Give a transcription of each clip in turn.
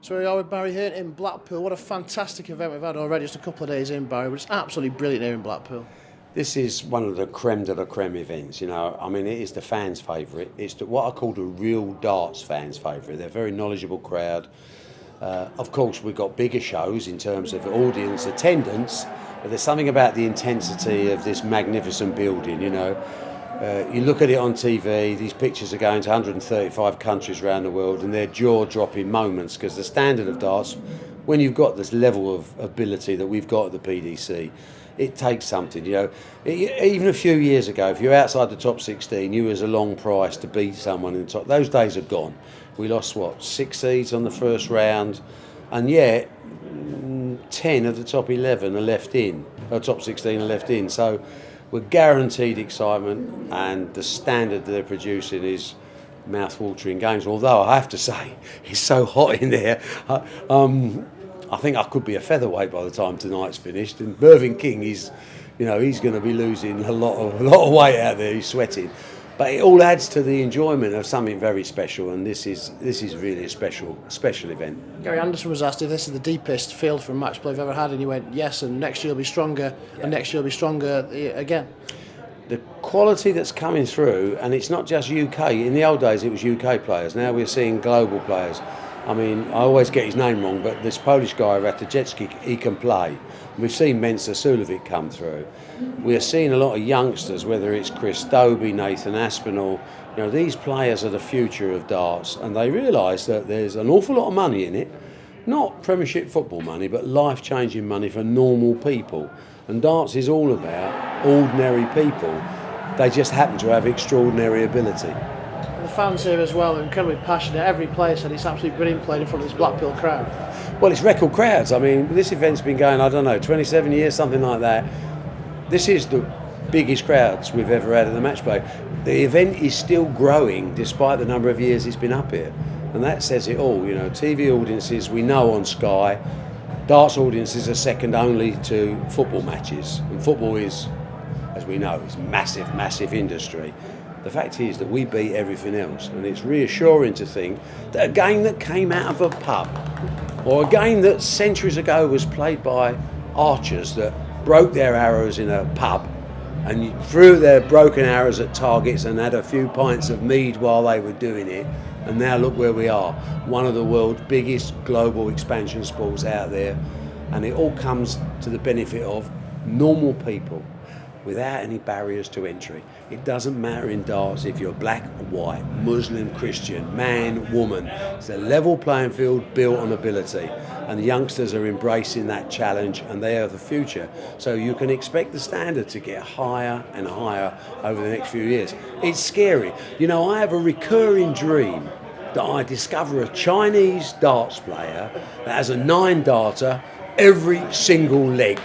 So we are with Barry Hearn in Blackpool. What a fantastic event we've had already, just a couple of days in, Barry, but it's absolutely brilliant here in Blackpool. This is one of the creme de la creme events, you know. I mean, it is the fans' favourite. It's what I call the real darts fans' favourite. They're a very knowledgeable crowd. Of course, we've got bigger shows in terms of audience attendance, but there's something about the intensity of this magnificent building, you know. You look at it on TV, these pictures are going to 135 countries around the world, and they're jaw-dropping moments, because the standard of darts, when you've got this level of ability that we've got at the PDC, it takes something, you know. Even a few years ago, if you're outside the top 16, you was a long price to beat someone in the top. Those days are gone. We lost, 6 seeds on the first round, and yet 10 of the top 11 are left in, or top 16 are left in. So we're guaranteed excitement, and the standard they're producing is mouth-watering games. Although I have to say, it's so hot in there. I think I could be a featherweight by the time tonight's finished. And Mervyn King is, you know, he's going to be losing a lot of weight out there. He's sweating, but it all adds to the enjoyment of something very special. And this is really a special event. Gary Anderson was asked if this is the deepest field for a match play we've ever had, and he went yes. And next year will be stronger, and next year will be stronger again. The quality that's coming through, and it's not just UK. In the old days, it was UK players. Now we're seeing global players. I mean, I always get his name wrong, but this Polish guy, Ratajecki, he can play. We've seen Mensa Sulovic come through. We're seeing a lot of youngsters, whether it's Chris Dobie, Nathan Aspinall. You know, these players are the future of darts, and they realise that there's an awful lot of money in it. Not Premiership football money, but life-changing money for normal people. And darts is all about ordinary people. They just happen to have extraordinary ability. The fans here as well are incredibly passionate. Every player said it's absolutely brilliant playing in front of this Blackpool crowd. Well, it's record crowds. I mean, this event's been going, 27 years, something like that. This is the biggest crowds we've ever had at the Matchplay. The event is still growing despite the number of years it's been up here. And that says it all. You know, TV audiences, we know on Sky, darts audiences are second only to football matches. And football is, as we know, is massive, massive industry. The fact is that we beat everything else, and it's reassuring to think that a game that came out of a pub, or a game that centuries ago was played by archers that broke their arrows in a pub and threw their broken arrows at targets and had a few pints of mead while they were doing it, and now look where we are, one of the world's biggest global expansion sports out there, and it all comes to the benefit of normal people, without any barriers to entry. It doesn't matter in darts if you're black or white, Muslim, Christian, man, woman. It's a level playing field built on ability, and the youngsters are embracing that challenge, and they are the future. So you can expect the standard to get higher and higher over the next few years. It's scary. You know, I have a recurring dream that I discover a Chinese darts player that has a 9-darter every single leg,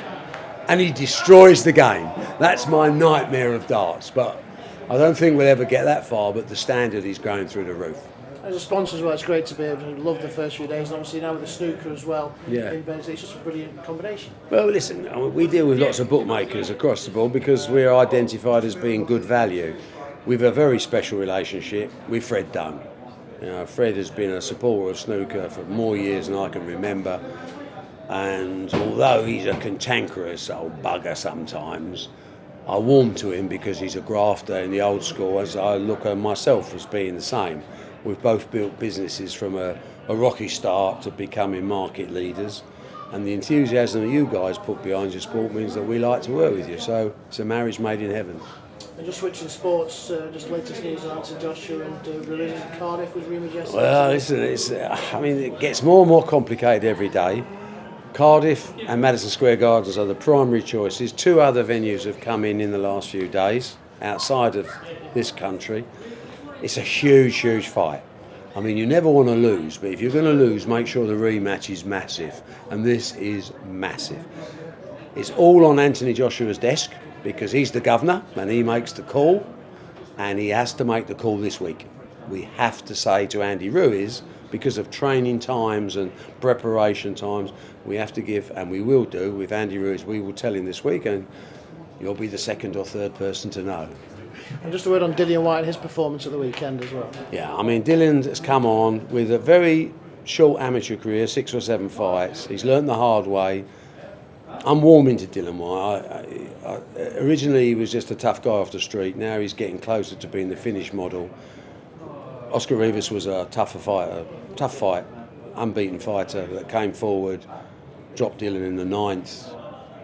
and he destroys the game. That's my nightmare of darts, but I don't think we'll ever get that far, but the standard is going through the roof. As a sponsor as well, it's great to be able to love the first few days, and obviously now with the snooker as well. Yeah. In Venice, it's just a brilliant combination. Well, listen, we deal with lots of bookmakers across the board because we're identified as being good value. We've a very special relationship with Fred Dunn. You know, Fred has been a supporter of snooker for more years than I can remember. And although he's a cantankerous old bugger sometimes, I warm to him because he's a grafter in the old school, as I look at myself as being the same. We've both built businesses from a rocky start to becoming market leaders, and the enthusiasm that you guys put behind your sport means that we like to work with you, so it's a marriage made in heaven. And just switching sports, just latest news on Anthony Joshua and releasing Cardiff was rumoured yesterday. Well, listen, it gets more and more complicated every day. Cardiff and Madison Square Gardens are the primary choices. 2 other venues have come in the last few days outside of this country. It's a huge, huge fight. I mean, you never want to lose, but if you're going to lose, make sure the rematch is massive. And this is massive. It's all on Anthony Joshua's desk because he's the governor and he makes the call, and he has to make the call this week. We have to say to Andy Ruiz, because of training times and preparation times, we have to give, and we will do with Andy Ruiz, we will tell him this week, and you'll be the second or third person to know. And just a word on Dillion Whyte and his performance at the weekend as well. Yeah, I mean, Dillion has come on with a very short amateur career, 6 or 7 fights. He's learnt the hard way. I'm warming to Dillion Whyte. Originally, he was just a tough guy off the street. Now he's getting closer to being the finished model. Oscar Rivas was a tough fight, unbeaten fighter that came forward, dropped Dillion in the 9th,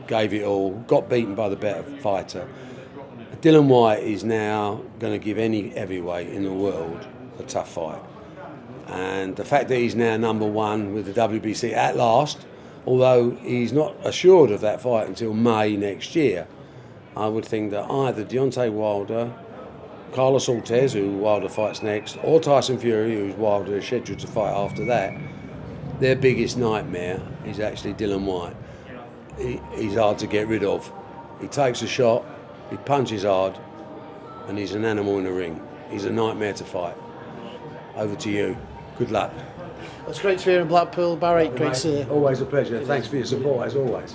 gave it all, got beaten by the better fighter. Dillion Whyte is now going to give any heavyweight in the world a tough fight. And the fact that he's now #1 with the WBC at last, although he's not assured of that fight until May next year, I would think that either Deontay Wilder, Carlos Ortiz, who Wilder fights next, or Tyson Fury, who's Wilder is scheduled to fight after that, their biggest nightmare is actually Dillion Whyte. He's hard to get rid of. He takes a shot, he punches hard, and he's an animal in the ring. He's a nightmare to fight. Over to you. Good luck. It's great to be here in Blackpool, Barry. Great to see you. Always a pleasure. Thanks for your support, as always.